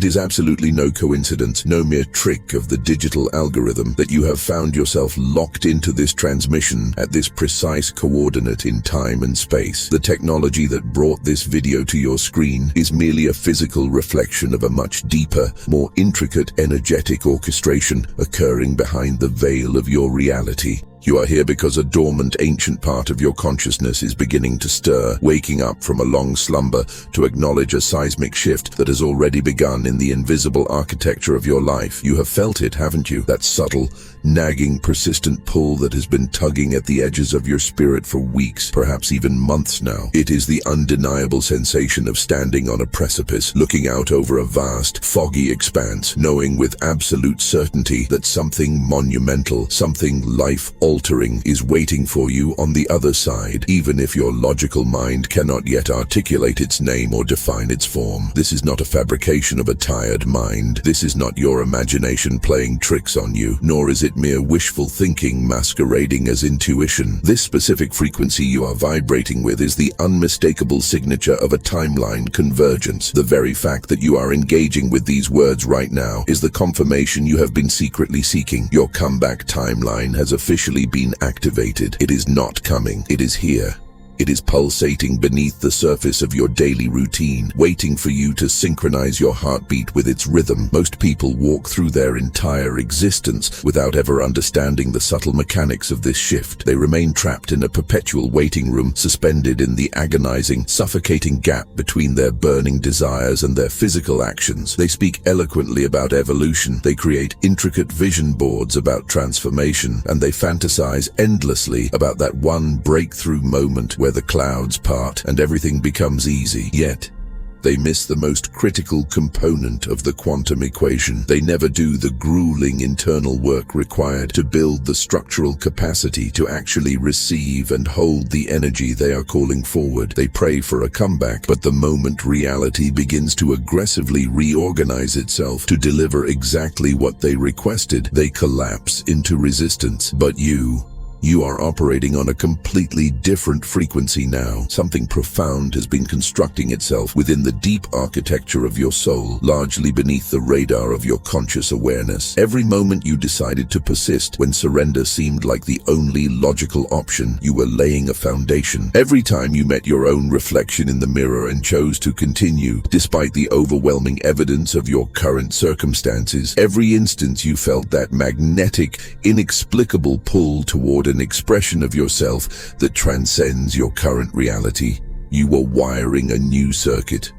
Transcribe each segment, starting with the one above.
It is absolutely no coincidence, no mere trick of the digital algorithm, that you have found yourself locked into this transmission at this precise coordinate in time and space. The technology that brought this video to your screen is merely a physical reflection of a much deeper, more intricate energetic orchestration occurring behind the veil of your reality. You are here because a dormant ancient part of your consciousness is beginning to stir, waking up from a long slumber to acknowledge a seismic shift that has already begun in the invisible architecture of your life. You have felt it, haven't you? That subtle, nagging, persistent pull that has been tugging at the edges of your spirit for weeks, perhaps even months now. It is the undeniable sensation of standing on a precipice, looking out over a vast, foggy expanse, knowing with absolute certainty that something monumental, something life-altering is waiting for you on the other side, even if your logical mind cannot yet articulate its name or define its form. This is not a fabrication of a tired mind. This is not your imagination playing tricks on you, nor is it mere wishful thinking masquerading as intuition. This specific frequency you are vibrating with is the unmistakable signature of a timeline convergence. The very fact that you are engaging with these words right now is the confirmation you have been secretly seeking. Your comeback timeline has officially been activated. It is not coming. It is here. It is pulsating beneath the surface of your daily routine, waiting for you to synchronize your heartbeat with its rhythm. Most people walk through their entire existence without ever understanding the subtle mechanics of this shift. They remain trapped in a perpetual waiting room, suspended in the agonizing, suffocating gap between their burning desires and their physical actions. They speak eloquently about evolution. They create intricate vision boards about transformation, and they fantasize endlessly about that one breakthrough moment where the clouds part and everything becomes easy. Yet, they miss the most critical component of the quantum equation. They never do the grueling internal work required to build the structural capacity to actually receive and hold the energy they are calling forward. They pray for a comeback, but the moment reality begins to aggressively reorganize itself to deliver exactly what they requested, they collapse into resistance. But you are operating on a completely different frequency now. Something profound has been constructing itself within the deep architecture of your soul, largely beneath the radar of your conscious awareness. Every moment you decided to persist when surrender seemed like the only logical option, you were laying a foundation. Every time you met your own reflection in the mirror and chose to continue, despite the overwhelming evidence of your current circumstances, every instant you felt that magnetic, inexplicable pull toward an expression of yourself that transcends your current reality. You were wiring a new circuit.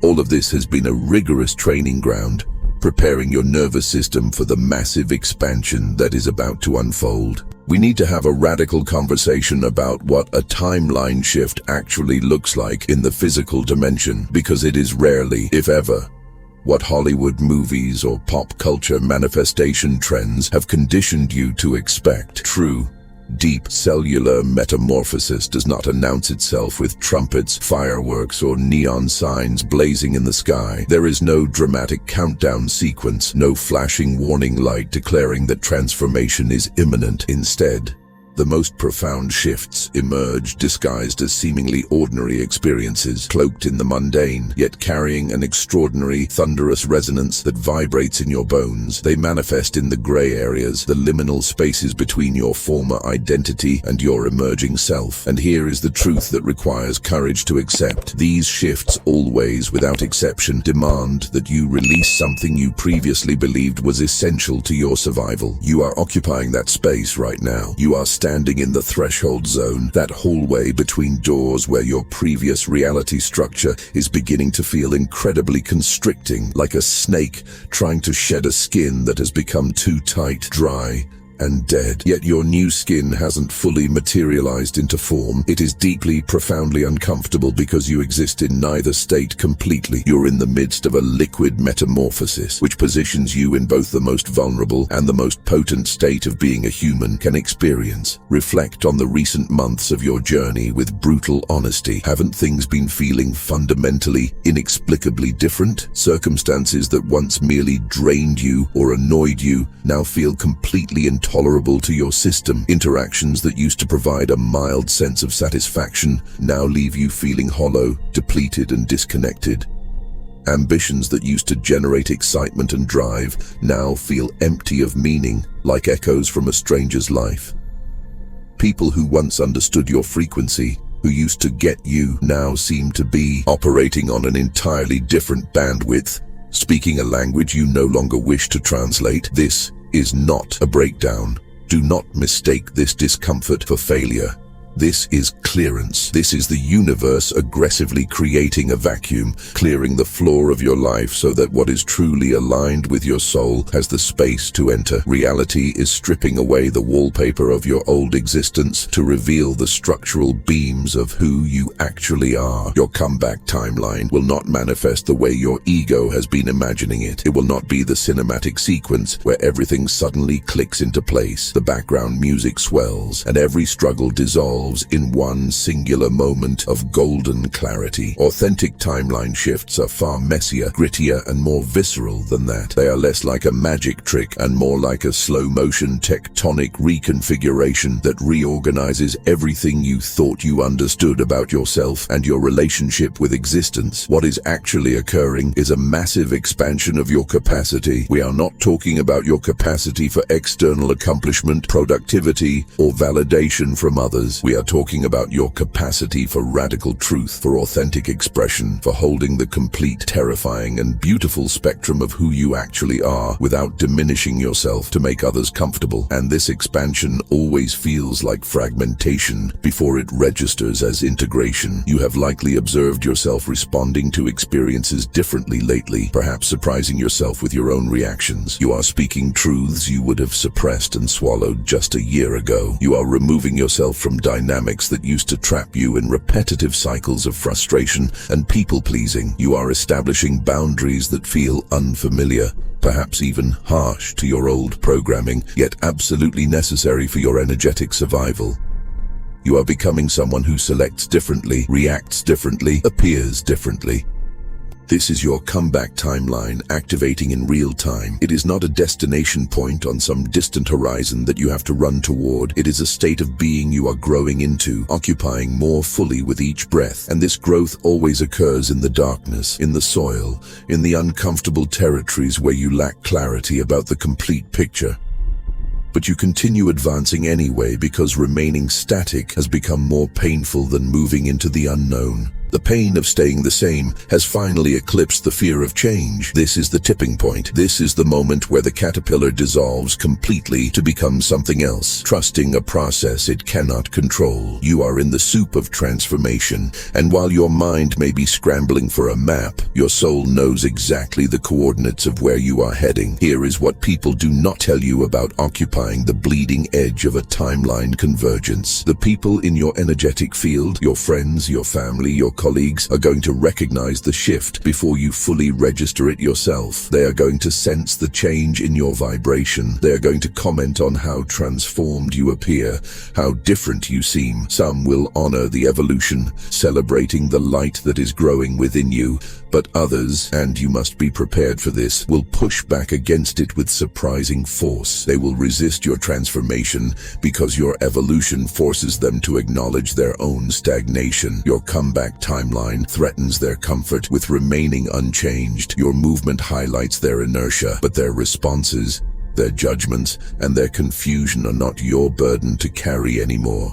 All of this has been a rigorous training ground, preparing your nervous system for the massive expansion that is about to unfold. We need to have a radical conversation about what a timeline shift actually looks like in the physical dimension, because it is rarely, if ever, what Hollywood movies or pop culture manifestation trends have conditioned you to expect. True, deep cellular metamorphosis does not announce itself with trumpets, fireworks, or neon signs blazing in the sky. There is no dramatic countdown sequence, no flashing warning light declaring that transformation is imminent. Instead, the most profound shifts emerge disguised as seemingly ordinary experiences, cloaked in the mundane, yet carrying an extraordinary, thunderous resonance that vibrates in your bones. They manifest in the gray areas, the liminal spaces between your former identity and your emerging self. And here is the truth that requires courage to accept. These shifts always, without exception, demand that you release something you previously believed was essential to your survival. You are occupying that space right now. You are standing in the threshold zone, that hallway between doors where your previous reality structure is beginning to feel incredibly constricting, like a snake trying to shed a skin that has become too tight, dry, and dead. Yet your new skin hasn't fully materialized into form. It is deeply, profoundly uncomfortable because you exist in neither state completely. You're in the midst of a liquid metamorphosis, which positions you in both the most vulnerable and the most potent state of being a human can experience. Reflect on the recent months of your journey with brutal honesty. Haven't things been feeling fundamentally, inexplicably different? Circumstances that once merely drained you or annoyed you now feel completely intolerable to your system. Interactions that used to provide a mild sense of satisfaction now leave you feeling hollow, depleted, and disconnected. Ambitions that used to generate excitement and drive now feel empty of meaning, like echoes from a stranger's life. People who once understood your frequency, who used to get you, now seem to be operating on an entirely different bandwidth, speaking a language you no longer wish to translate. This is not a breakdown. Do not mistake this discomfort for failure. This is clearance. This is the universe aggressively creating a vacuum, clearing the floor of your life so that what is truly aligned with your soul has the space to enter. Reality is stripping away the wallpaper of your old existence to reveal the structural beams of who you actually are. Your comeback timeline will not manifest the way your ego has been imagining it. It will not be the cinematic sequence where everything suddenly clicks into place. The background music swells and every struggle dissolves in one singular moment of golden clarity. Authentic timeline shifts are far messier, grittier, and more visceral than that. They are less like a magic trick and more like a slow-motion tectonic reconfiguration that reorganizes everything you thought you understood about yourself and your relationship with existence. What is actually occurring is a massive expansion of your capacity. We are not talking about your capacity for external accomplishment, productivity, or validation from others. We are talking about your capacity for radical truth, for authentic expression, for holding the complete, terrifying, and beautiful spectrum of who you actually are without diminishing yourself to make others comfortable. And this expansion always feels like fragmentation before it registers as integration. You have likely observed yourself responding to experiences differently lately, perhaps surprising yourself with your own reactions. You are speaking truths you would have suppressed and swallowed just a year ago. You are removing yourself from dynamics that used to trap you in repetitive cycles of frustration and people-pleasing. You are establishing boundaries that feel unfamiliar, perhaps even harsh to your old programming, yet absolutely necessary for your energetic survival. You are becoming someone who selects differently, reacts differently, appears differently. This is your comeback timeline activating in real time. It is not a destination point on some distant horizon that you have to run toward. It is a state of being you are growing into, occupying more fully with each breath. And this growth always occurs in the darkness, in the soil, in the uncomfortable territories where you lack clarity about the complete picture. But you continue advancing anyway because remaining static has become more painful than moving into the unknown. The pain of staying the same has finally eclipsed the fear of change. This is the tipping point. This is the moment where the caterpillar dissolves completely to become something else, trusting a process it cannot control. You are in the soup of transformation, and while your mind may be scrambling for a map, your soul knows exactly the coordinates of where you are heading. Here is what people do not tell you about occupying the bleeding edge of a timeline convergence. The people in your energetic field, your friends, your family, your colleagues, are going to recognize the shift before you fully register it yourself. They are going to sense the change in your vibration. They are going to comment on how transformed you appear, how different you seem. Some will honor the evolution, celebrating the light that is growing within you, but others, and you must be prepared for this, will push back against it with surprising force. They will resist your transformation because your evolution forces them to acknowledge their own stagnation. Your comeback timeline threatens their comfort with remaining unchanged. Your movement highlights their inertia, but their responses, their judgments, and their confusion are not your burden to carry anymore.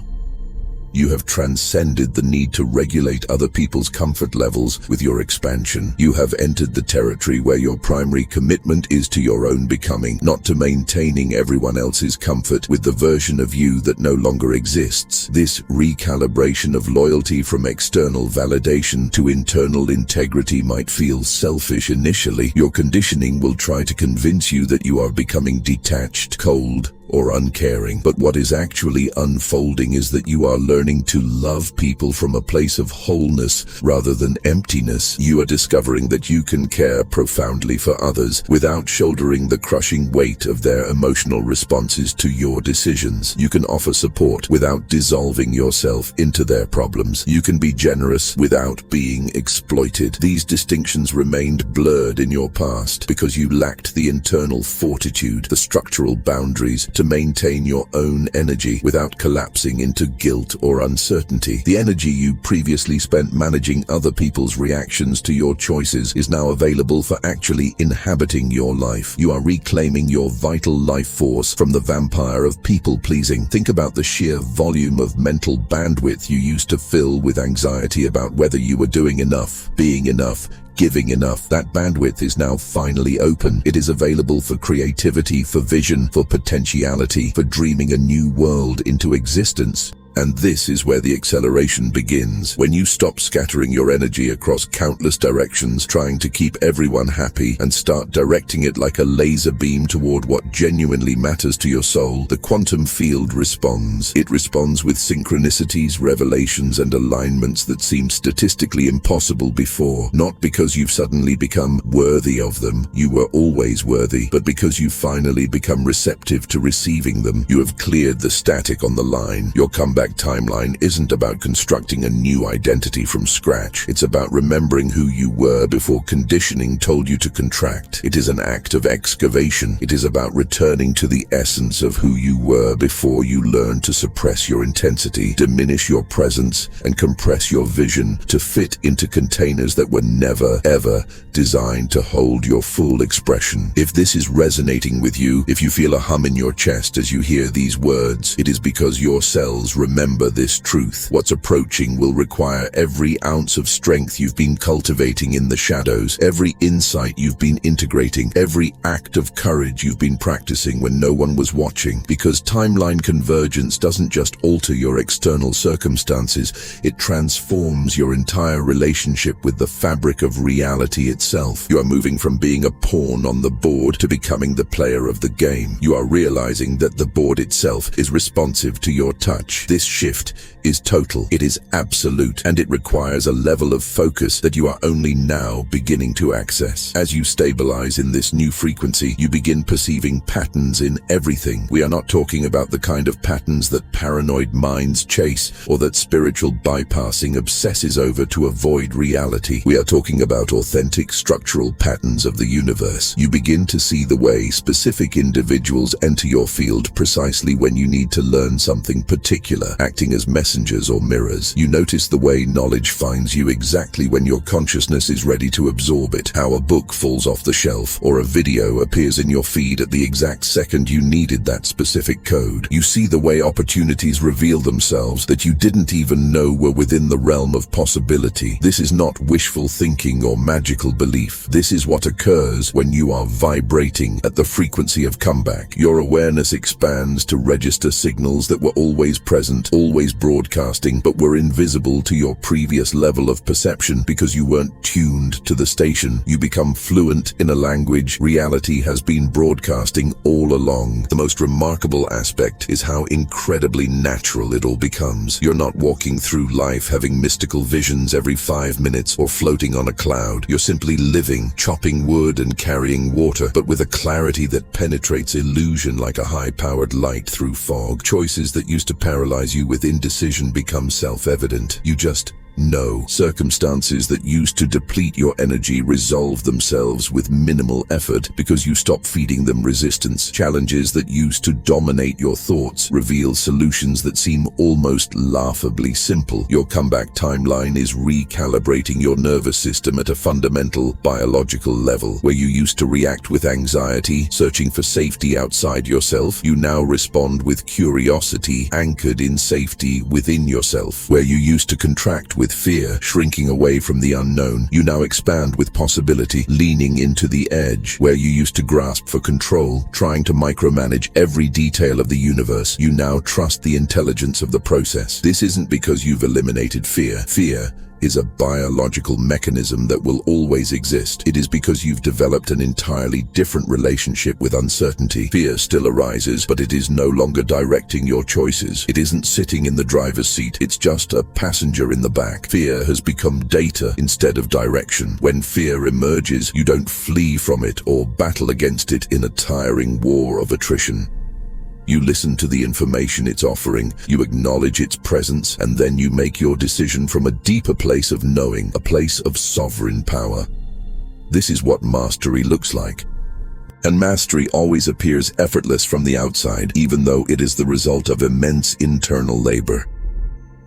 You have transcended the need to regulate other people's comfort levels with your expansion. You have entered the territory where your primary commitment is to your own becoming, not to maintaining everyone else's comfort with the version of you that no longer exists. This recalibration of loyalty from external validation to internal integrity might feel selfish initially. Your conditioning will try to convince you that you are becoming detached, cold, or uncaring. But what is actually unfolding is that you are learning to love people from a place of wholeness rather than emptiness. You are discovering that you can care profoundly for others without shouldering the crushing weight of their emotional responses to your decisions. You can offer support without dissolving yourself into their problems. You can be generous without being exploited. These distinctions remained blurred in your past because you lacked the internal fortitude, the structural boundaries to maintain your own energy without collapsing into guilt or uncertainty. The energy you previously spent managing other people's reactions to your choices is now available for actually inhabiting your life. You are reclaiming your vital life force from the vampire of people-pleasing. Think about the sheer volume of mental bandwidth you used to fill with anxiety about whether you were doing enough, being enough, giving enough. That bandwidth is now finally open. It is available for creativity, for vision, for potentiality, for dreaming a new world into existence. And this is where the acceleration begins. When you stop scattering your energy across countless directions, trying to keep everyone happy, and start directing it like a laser beam toward what genuinely matters to your soul, the quantum field responds. It responds with synchronicities, revelations, and alignments that seemed statistically impossible before. Not because you've suddenly become worthy of them, you were always worthy, but because you've finally become receptive to receiving them. You have cleared the static on the line. Your comeback timeline isn't about constructing a new identity from scratch. It's about remembering who you were before conditioning told you to contract. It is an act of excavation. It is about returning to the essence of who you were before you learned to suppress your intensity, diminish your presence, and compress your vision to fit into containers that were never, ever designed to hold your full expression. If this is resonating with you, if you feel a hum in your chest as you hear these words, it is because your cells remember this truth. What's approaching will require every ounce of strength you've been cultivating in the shadows, every insight you've been integrating, every act of courage you've been practicing when no one was watching. Because timeline convergence doesn't just alter your external circumstances, it transforms your entire relationship with the fabric of reality itself. You are moving from being a pawn on the board to becoming the player of the game. You are realizing that the board itself is responsive to your touch. This shift is total, it is absolute, and it requires a level of focus that you are only now beginning to access. As you stabilize in this new frequency, you begin perceiving patterns in everything. We are not talking about the kind of patterns that paranoid minds chase or that spiritual bypassing obsesses over to avoid reality. We are talking about authentic structural patterns of the universe. You begin to see the way specific individuals enter your field precisely when you need to learn something particular, acting as messengers or mirrors. You notice the way knowledge finds you exactly when your consciousness is ready to absorb it, how a book falls off the shelf or a video appears in your feed at the exact second you needed that specific code. You see the way opportunities reveal themselves that you didn't even know were within the realm of possibility. This is not wishful thinking or magical belief. This is what occurs when you are vibrating at the frequency of comeback. Your awareness expands to register signals that were always present, always broadcasting, but were invisible to your previous level of perception because you weren't tuned to the station. You become fluent in a language reality has been broadcasting all along. The most remarkable aspect is how incredibly natural it all becomes. You're not walking through life having mystical visions every 5 minutes or floating on a cloud. You're simply living, chopping wood and carrying water, but with a clarity that penetrates illusion like a high-powered light through fog. Choices that used to paralyze you with indecision become self-evident. You just know. Circumstances that used to deplete your energy resolve themselves with minimal effort because you stop feeding them resistance. Challenges that used to dominate your thoughts reveal solutions that seem almost laughably simple. Your comeback timeline is recalibrating your nervous system at a fundamental biological level. Where you used to react with anxiety, searching for safety outside yourself, you now respond with curiosity, anchored in safety within yourself. Where you used to contract with fear, shrinking away from the unknown, you now expand with possibility, leaning into the edge. Where you used to grasp for control, trying to micromanage every detail of the universe, you now trust the intelligence of the process. This isn't because you've eliminated fear. Fear is a biological mechanism that will always exist. It is because you've developed an entirely different relationship with uncertainty. Fear still arises, but it is no longer directing your choices. It isn't sitting in the driver's seat, it's just a passenger in the back. Fear has become data instead of direction. When fear emerges, you don't flee from it or battle against it in a tiring war of attrition. You listen to the information it's offering, you acknowledge its presence, and then you make your decision from a deeper place of knowing, a place of sovereign power. This is what mastery looks like. And mastery always appears effortless from the outside, even though it is the result of immense internal labor.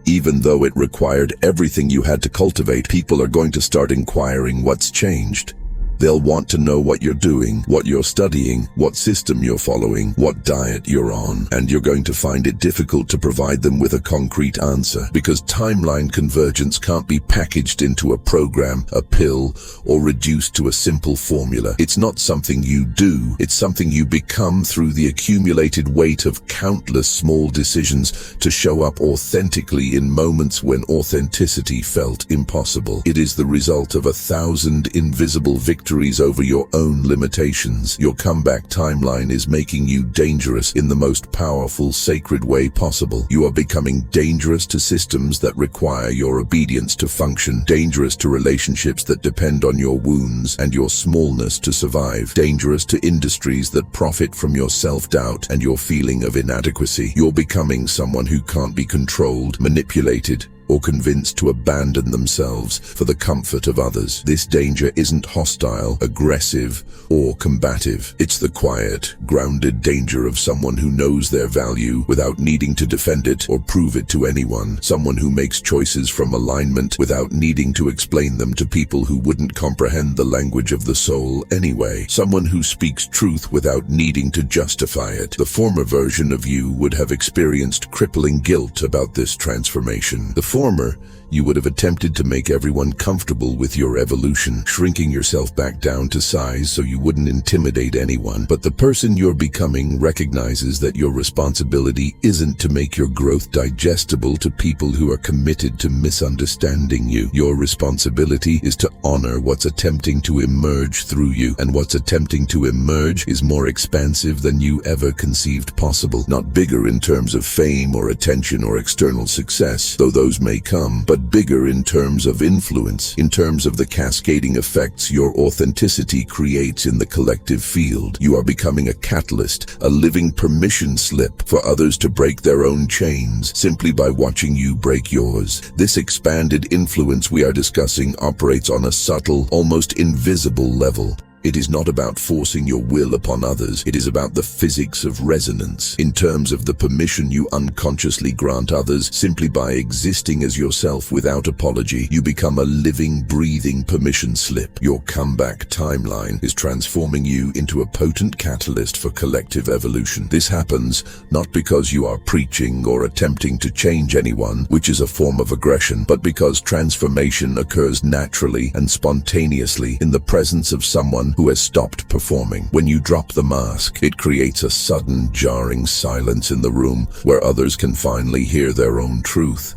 Even though it required everything you had to cultivate, people are going to start inquiring what's changed. They'll want to know what you're doing, what you're studying, what system you're following, what diet you're on, and you're going to find it difficult to provide them with a concrete answer, because timeline convergence can't be packaged into a program, a pill, or reduced to a simple formula. It's not something you do, it's something you become through the accumulated weight of countless small decisions to show up authentically in moments when authenticity felt impossible. It is the result of 1,000 invisible victories over your own limitations. Your comeback timeline is making you dangerous in the most powerful, sacred way possible. You are becoming dangerous to systems that require your obedience to function, dangerous to relationships that depend on your wounds and your smallness to survive, dangerous to industries that profit from your self-doubt and your feeling of inadequacy. You're becoming someone who can't be controlled, manipulated, or convinced to abandon themselves for the comfort of others. This danger isn't hostile, aggressive, or combative. It's the quiet, grounded danger of someone who knows their value without needing to defend it or prove it to anyone. Someone who makes choices from alignment without needing to explain them to people who wouldn't comprehend the language of the soul anyway. Someone who speaks truth without needing to justify it. The former version of you would have experienced crippling guilt about this transformation. The former, you would have attempted to make everyone comfortable with your evolution, shrinking yourself back down to size so you wouldn't intimidate anyone. But the person you're becoming recognizes that your responsibility isn't to make your growth digestible to people who are committed to misunderstanding you. Your responsibility is to honor what's attempting to emerge through you, and what's attempting to emerge is more expansive than you ever conceived possible. Not bigger in terms of fame or attention or external success, though those may come, but bigger in terms of influence, in terms of the cascading effects your authenticity creates in the collective field. You are becoming a catalyst, a living permission slip for others to break their own chains simply by watching you break yours. This expanded influence we are discussing operates on a subtle, almost invisible level. It is not about forcing your will upon others. It is about the physics of resonance, in terms of the permission you unconsciously grant others simply by existing as yourself without apology. You become a living, breathing permission slip. Your comeback timeline is transforming you into a potent catalyst for collective evolution. This happens not because you are preaching or attempting to change anyone, which is a form of aggression, but because transformation occurs naturally and spontaneously in the presence of someone who has stopped performing. When you drop the mask, it creates a sudden, jarring silence in the room where others can finally hear their own truth.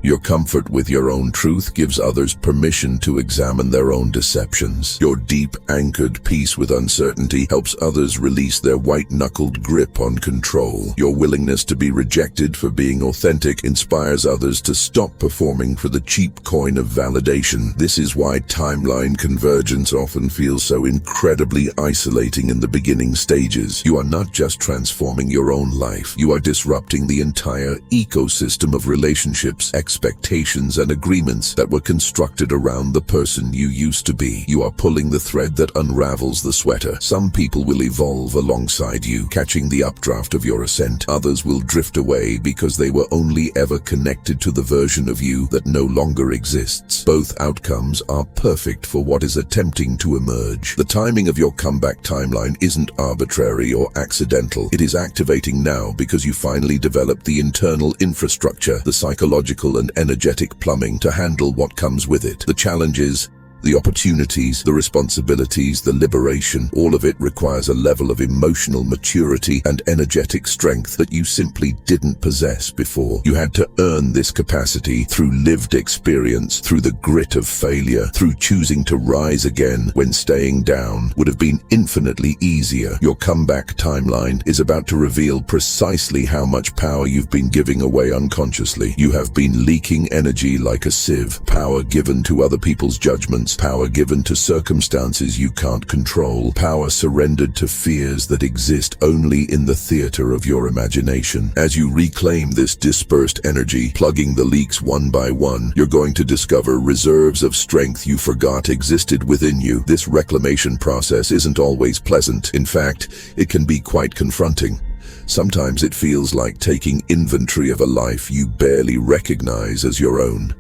Your comfort with your own truth gives others permission to examine their own deceptions. Your deep, anchored peace with uncertainty helps others release their white-knuckled grip on control. Your willingness to be rejected for being authentic inspires others to stop performing for the cheap coin of validation. This is why timeline convergence often feels so incredibly isolating in the beginning stages. You are not just transforming your own life, you are disrupting the entire ecosystem of relationships, expectations, and agreements that were constructed around the person you used to be. You are pulling the thread that unravels the sweater. Some people will evolve alongside you, catching the updraft of your ascent. Others will drift away because they were only ever connected to the version of you that no longer exists. Both outcomes are perfect for what is attempting to emerge. The timing of your comeback timeline isn't arbitrary or accidental. It is activating now because you finally developed the internal infrastructure, the psychological and energetic plumbing to handle what comes with it. The challenges, the opportunities, the responsibilities, the liberation, all of it requires a level of emotional maturity and energetic strength that you simply didn't possess before. You had to earn this capacity through lived experience, through the grit of failure, through choosing to rise again when staying down would have been infinitely easier. Your comeback timeline is about to reveal precisely how much power you've been giving away unconsciously. You have been leaking energy like a sieve, power given to other people's judgment influence, power given to circumstances you can't control, power surrendered to fears that exist only in the theater of your imagination. As you reclaim this dispersed energy, plugging the leaks one by one, you're going to discover reserves of strength you forgot existed within you. This reclamation process isn't always pleasant. In fact, it can be quite confronting. Sometimes it feels like taking inventory of a life you barely recognize as your own.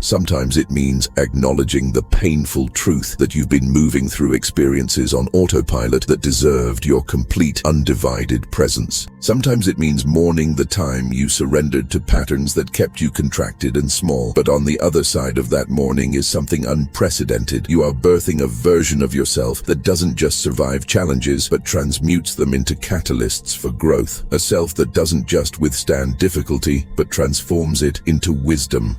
Sometimes it means acknowledging the painful truth that you've been moving through experiences on autopilot that deserved your complete, undivided presence. Sometimes it means mourning the time you surrendered to patterns that kept you contracted and small. But on the other side of that mourning is something unprecedented. You are birthing a version of yourself that doesn't just survive challenges, but transmutes them into catalysts for growth. A self that doesn't just withstand difficulty, but transforms it into wisdom.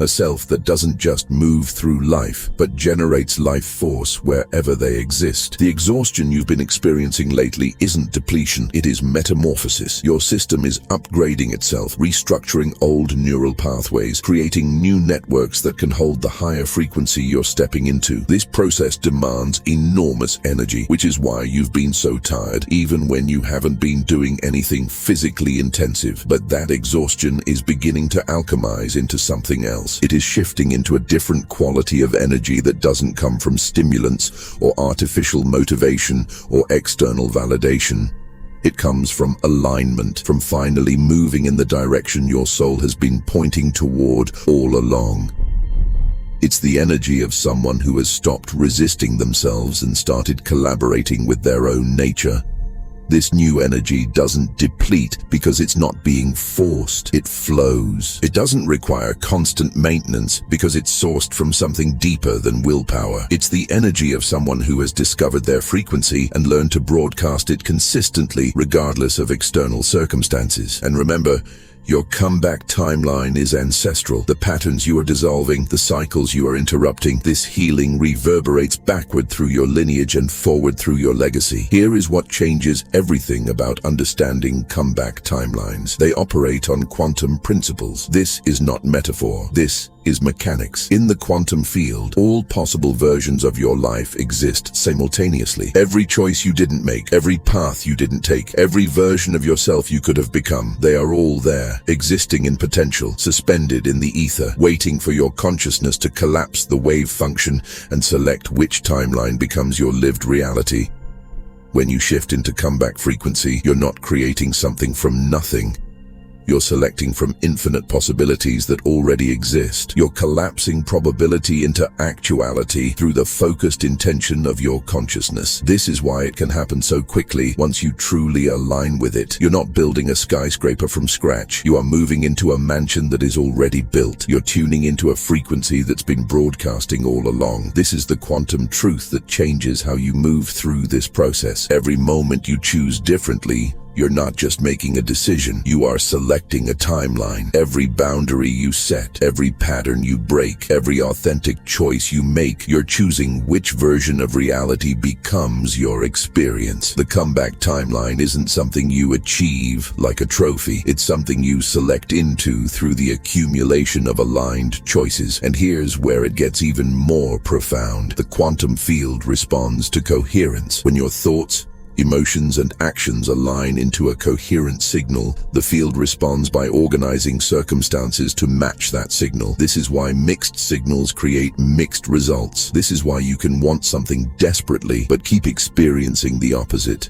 A self that doesn't just move through life, but generates life force wherever they exist. The exhaustion you've been experiencing lately isn't depletion, it is metamorphosis. Your system is upgrading itself, restructuring old neural pathways, creating new networks that can hold the higher frequency you're stepping into. This process demands enormous energy, which is why you've been so tired, even when you haven't been doing anything physically intensive. But that exhaustion is beginning to alchemize into something else. It is shifting into a different quality of energy that doesn't come from stimulants or artificial motivation or external validation. It comes from alignment, from finally moving in the direction your soul has been pointing toward all along. It's the energy of someone who has stopped resisting themselves and started collaborating with their own nature. This new energy doesn't deplete because it's not being forced, it flows. It doesn't require constant maintenance because it's sourced from something deeper than willpower. It's the energy of someone who has discovered their frequency and learned to broadcast it consistently regardless of external circumstances. And remember, your comeback timeline is ancestral. The patterns you are dissolving, the cycles you are interrupting, this healing reverberates backward through your lineage and forward through your legacy. Here is what changes everything about understanding comeback timelines. They operate on quantum principles. This is not metaphor. This is mechanics. In the quantum field, all possible versions of your life exist simultaneously. Every choice you didn't make, every path you didn't take, every version of yourself you could have become, they are all there, existing in potential, suspended in the ether, waiting for your consciousness to collapse the wave function and select which timeline becomes your lived reality. When you shift into comeback frequency, you're not creating something from nothing. You're selecting from infinite possibilities that already exist. You're collapsing probability into actuality through the focused intention of your consciousness. This is why it can happen so quickly once you truly align with it. You're not building a skyscraper from scratch. You are moving into a mansion that is already built. You're tuning into a frequency that's been broadcasting all along. This is the quantum truth that changes how you move through this process. Every moment you choose differently, you're not just making a decision, you are selecting a timeline. Every boundary you set, every pattern you break, every authentic choice you make, you're choosing which version of reality becomes your experience. The comeback timeline isn't something you achieve like a trophy. It's something you select into through the accumulation of aligned choices. And here's where it gets even more profound. The quantum field responds to coherence. When your thoughts, emotions and actions align into a coherent signal, the field responds by organizing circumstances to match that signal. This is why mixed signals create mixed results. This is why you can want something desperately, but keep experiencing the opposite.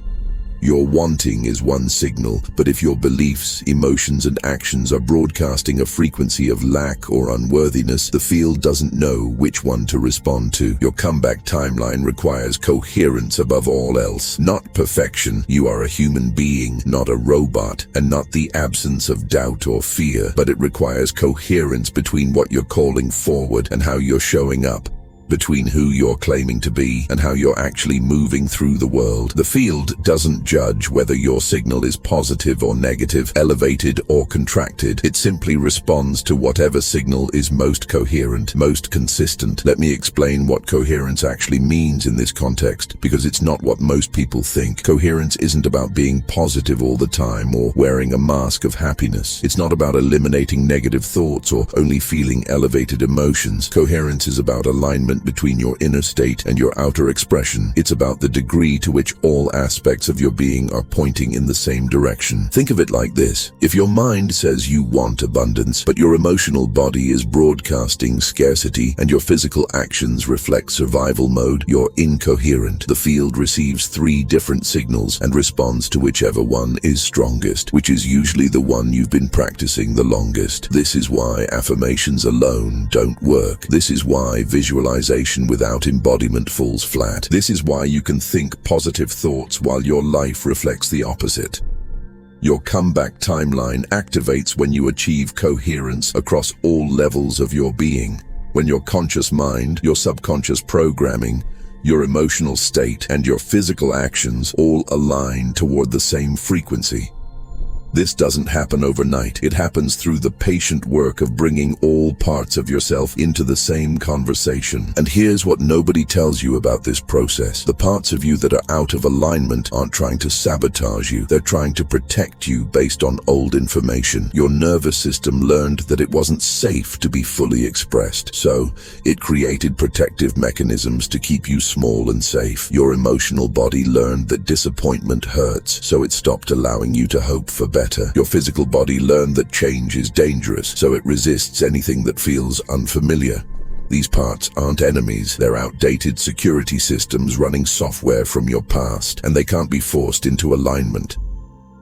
Your wanting is one signal, but if your beliefs, emotions and actions are broadcasting a frequency of lack or unworthiness, the field doesn't know which one to respond to. Your comeback timeline requires coherence above all else, not perfection. You are a human being, not a robot, and not the absence of doubt or fear, but it requires coherence between what you're calling forward and how you're showing up. between who you're claiming to be and how you're actually moving through the world. The field doesn't judge whether your signal is positive or negative, elevated or contracted. It simply responds to whatever signal is most coherent, most consistent. Let me explain what coherence actually means in this context, because it's not what most people think. Coherence isn't about being positive all the time or wearing a mask of happiness. It's not about eliminating negative thoughts or only feeling elevated emotions. Coherence is about alignment between your inner state and your outer expression. It's about the degree to which all aspects of your being are pointing in the same direction. Think of it like this. If your mind says you want abundance, but your emotional body is broadcasting scarcity and your physical actions reflect survival mode, you're incoherent. The field receives 3 different signals and responds to whichever one is strongest, which is usually the one you've been practicing the longest. This is why affirmations alone don't work. This is why visualization without embodiment falls flat. This is why you can think positive thoughts while your life reflects the opposite. Your comeback timeline activates when you achieve coherence across all levels of your being. When your conscious mind, your subconscious programming, your emotional state, and your physical actions all align toward the same frequency. This doesn't happen overnight. It happens through the patient work of bringing all parts of yourself into the same conversation. And here's what nobody tells you about this process. The parts of you that are out of alignment aren't trying to sabotage you. They're trying to protect you based on old information. Your nervous system learned that it wasn't safe to be fully expressed, so it created protective mechanisms to keep you small and safe. Your emotional body learned that disappointment hurts, so it stopped allowing you to hope for better. Your physical body learned that change is dangerous, so it resists anything that feels unfamiliar. These parts aren't enemies, they're outdated security systems running software from your past, and they can't be forced into alignment.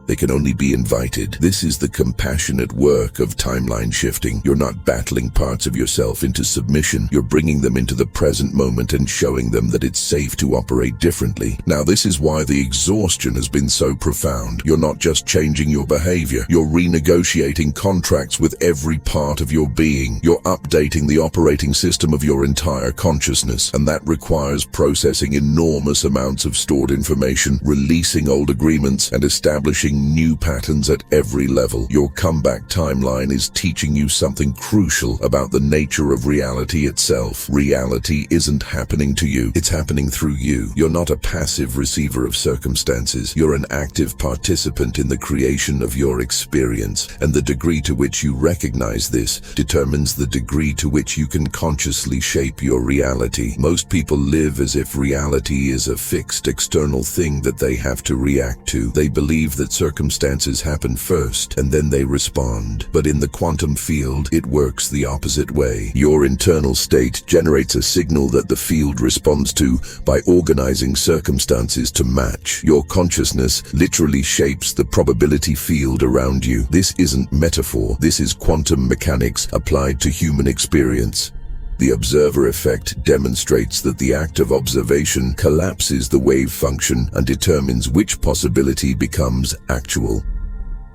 They can only be invited. This is the compassionate work of timeline shifting. You're not battling parts of yourself into submission. You're bringing them into the present moment and showing them that it's safe to operate differently. Now, this is why the exhaustion has been so profound. You're not just changing your behavior. You're renegotiating contracts with every part of your being. You're updating the operating system of your entire consciousness, and that requires processing enormous amounts of stored information, releasing old agreements, and establishing new patterns at every level. Your comeback timeline is teaching you something crucial about the nature of reality itself. Reality isn't happening to you, it's happening through you. You're not a passive receiver of circumstances. You're an active participant in the creation of your experience, and the degree to which you recognize this determines the degree to which you can consciously shape your reality. Most people live as if reality is a fixed external thing that they have to react to. They believe that circumstances happen first, and then they respond. But in the quantum field, it works the opposite way. Your internal state generates a signal that the field responds to by organizing circumstances to match. Your consciousness literally shapes the probability field around you. This isn't metaphor. This is quantum mechanics applied to human experience. The observer effect demonstrates that the act of observation collapses the wave function and determines which possibility becomes actual.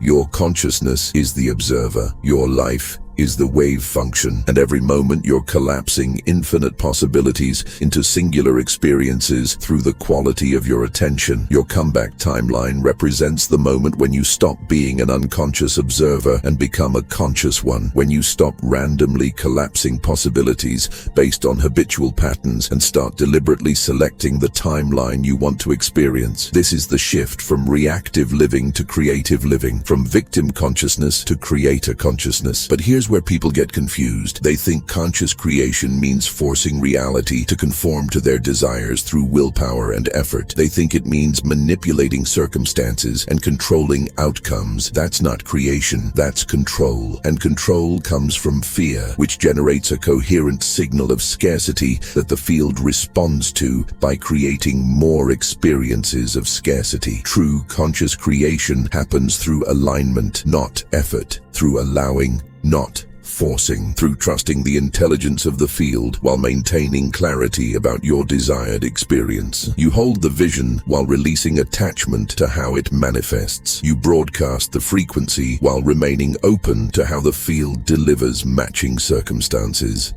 Your consciousness is the observer. Your life is the wave function, and every moment you're collapsing infinite possibilities into singular experiences through the quality of your attention. Your comeback timeline represents the moment when you stop being an unconscious observer and become a conscious one, when you stop randomly collapsing possibilities based on habitual patterns and start deliberately selecting the timeline you want to experience. This is the shift from reactive living to creative living, from victim consciousness to creator consciousness. But here's where people get confused. They think conscious creation means forcing reality to conform to their desires through willpower and effort. They think it means manipulating circumstances and controlling outcomes. That's not creation, that's control. And control comes from fear, which generates a coherent signal of scarcity that the field responds to by creating more experiences of scarcity. True conscious creation happens through alignment, not effort, through allowing, not forcing, through trusting the intelligence of the field while maintaining clarity about your desired experience. You hold the vision while releasing attachment to how it manifests. You broadcast the frequency while remaining open to how the field delivers matching circumstances.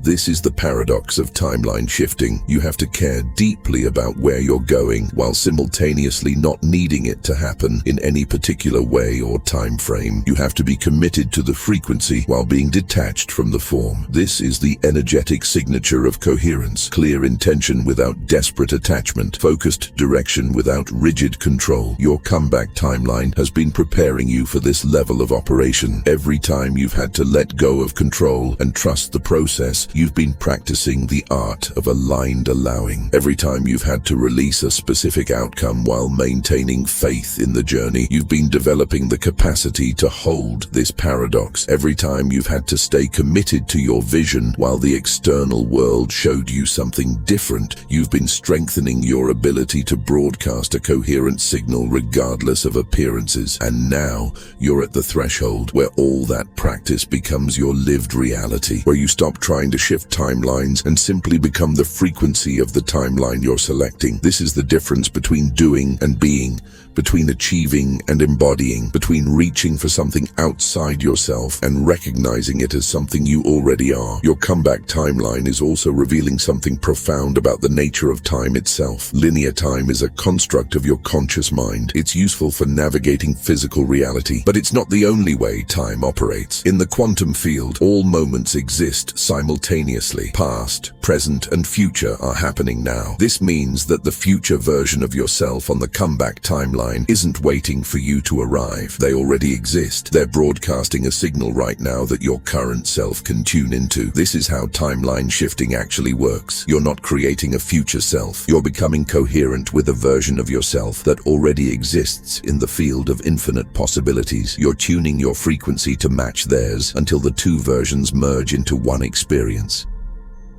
This is the paradox of timeline shifting. You have to care deeply about where you're going while simultaneously not needing it to happen in any particular way or time frame. You have to be committed to the frequency while being detached from the form. This is the energetic signature of coherence. Clear intention without desperate attachment. Focused direction without rigid control. Your comeback timeline has been preparing you for this level of operation. Every time you've had to let go of control and trust the process, you've been practicing the art of aligned allowing. Every time you've had to release a specific outcome while maintaining faith in the journey, you've been developing the capacity to hold this paradox. Every time you've had to stay committed to your vision while the external world showed you something different, you've been strengthening your ability to broadcast a coherent signal regardless of appearances. And now you're at the threshold where all that practice becomes your lived reality, where you stop trying to shift timelines and simply become the frequency of the timeline you're selecting. This is the difference between doing and being, between achieving and embodying, between reaching for something outside yourself and recognizing it as something you already are. Your comeback timeline is also revealing something profound about the nature of time itself. Linear time is a construct of your conscious mind. It's useful for navigating physical reality, but it's not the only way time operates. In the quantum field, all moments exist simultaneously. Past, present, and future are happening now. This means that the future version of yourself on the comeback timeline isn't waiting for you to arrive. They already exist. They're broadcasting a signal right now that your current self can tune into. This is how timeline shifting actually works. You're not creating a future self. You're becoming coherent with a version of yourself that already exists in the field of infinite possibilities. You're tuning your frequency to match theirs until the two versions merge into one experience.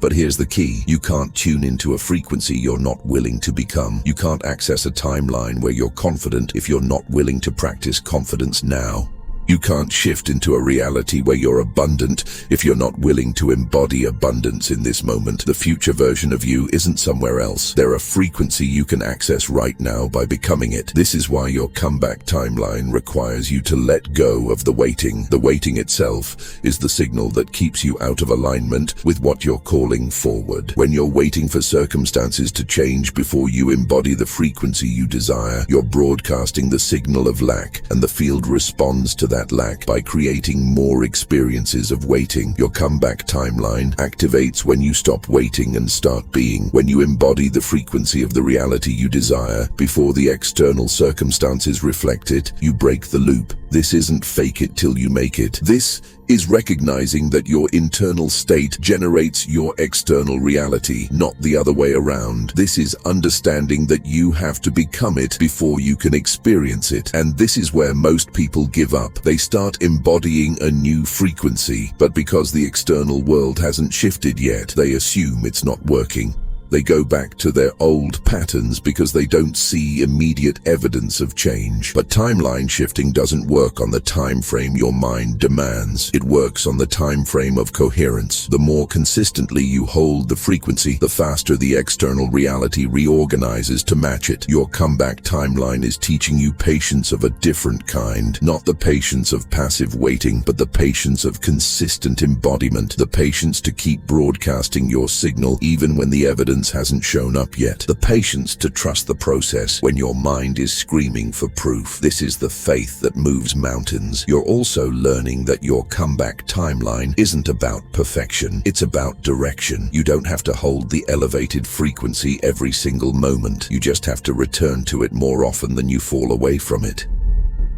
But here's the key. You can't tune into a frequency you're not willing to become. You can't access a timeline where you're confident if you're not willing to practice confidence now. You can't shift into a reality where you're abundant if you're not willing to embody abundance in this moment. The future version of you isn't somewhere else. They're a frequency you can access right now by becoming it. This is why your comeback timeline requires you to let go of the waiting. The waiting itself is the signal that keeps you out of alignment with what you're calling forward. When you're waiting for circumstances to change before you embody the frequency you desire, you're broadcasting the signal of lack, and the field responds to that lack by creating more experiences of waiting. Your comeback timeline activates when you stop waiting and start being. When you embody the frequency of the reality you desire before the external circumstances reflect it, you break the loop. This isn't fake it till you make it. This is recognizing that your internal state generates your external reality, not the other way around. This is understanding that you have to become it before you can experience it. And this is where most people give up. They start embodying a new frequency, but because the external world hasn't shifted yet, they assume it's not working. They go back to their old patterns because they don't see immediate evidence of change. But timeline shifting doesn't work on the time frame your mind demands. It works on the time frame of coherence. The more consistently you hold the frequency, the faster the external reality reorganizes to match it. Your comeback timeline is teaching you patience of a different kind. Not the patience of passive waiting, but the patience of consistent embodiment. The patience to keep broadcasting your signal even when the evidence hasn't shown up yet. The patience to trust the process when your mind is screaming for proof. This is the faith that moves mountains. You're also learning that your comeback timeline isn't about perfection. It's about direction. You don't have to hold the elevated frequency every single moment. You just have to return to it more often than you fall away from it.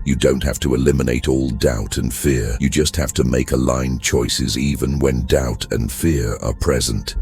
You don't have to eliminate all doubt and fear. You just have to make aligned choices even when doubt and fear are present.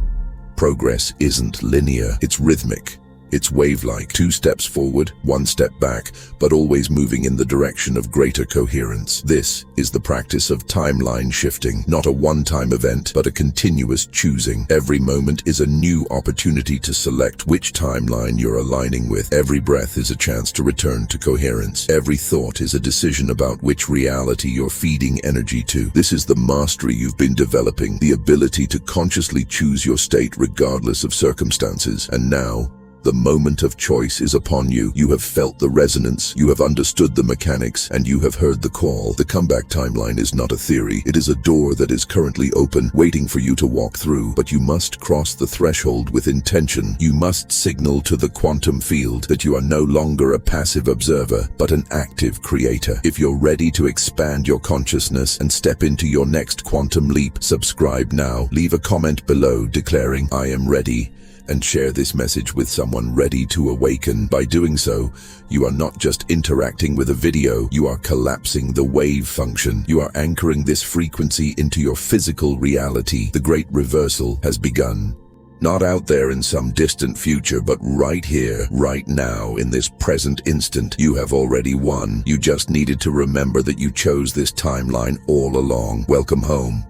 Progress isn't linear, it's rhythmic. It's wave-like, 2 steps forward, 1 step back, but always moving in the direction of greater coherence. This is the practice of timeline shifting, not a one-time event, but a continuous choosing. Every moment is a new opportunity to select which timeline you're aligning with. Every breath is a chance to return to coherence. Every thought is a decision about which reality you're feeding energy to. This is the mastery you've been developing, the ability to consciously choose your state regardless of circumstances. And now, The moment of choice is upon you. You have felt the resonance, you have understood the mechanics, and you have heard the call. The comeback timeline is not a theory. It is a door that is currently open, waiting for you to walk through. But you must cross the threshold with intention. You must signal to the quantum field that you are no longer a passive observer, but an active creator. If you're ready to expand your consciousness and step into your next quantum leap, subscribe now. Leave a comment below declaring, "I am ready," and share this message with someone ready to awaken. By doing so, you are not just interacting with a video, you are collapsing the wave function. You are anchoring this frequency into your physical reality. The great reversal has begun. Not out there in some distant future, but right here, right now, in this present instant. You have already won. You just needed to remember that you chose this timeline all along. Welcome home.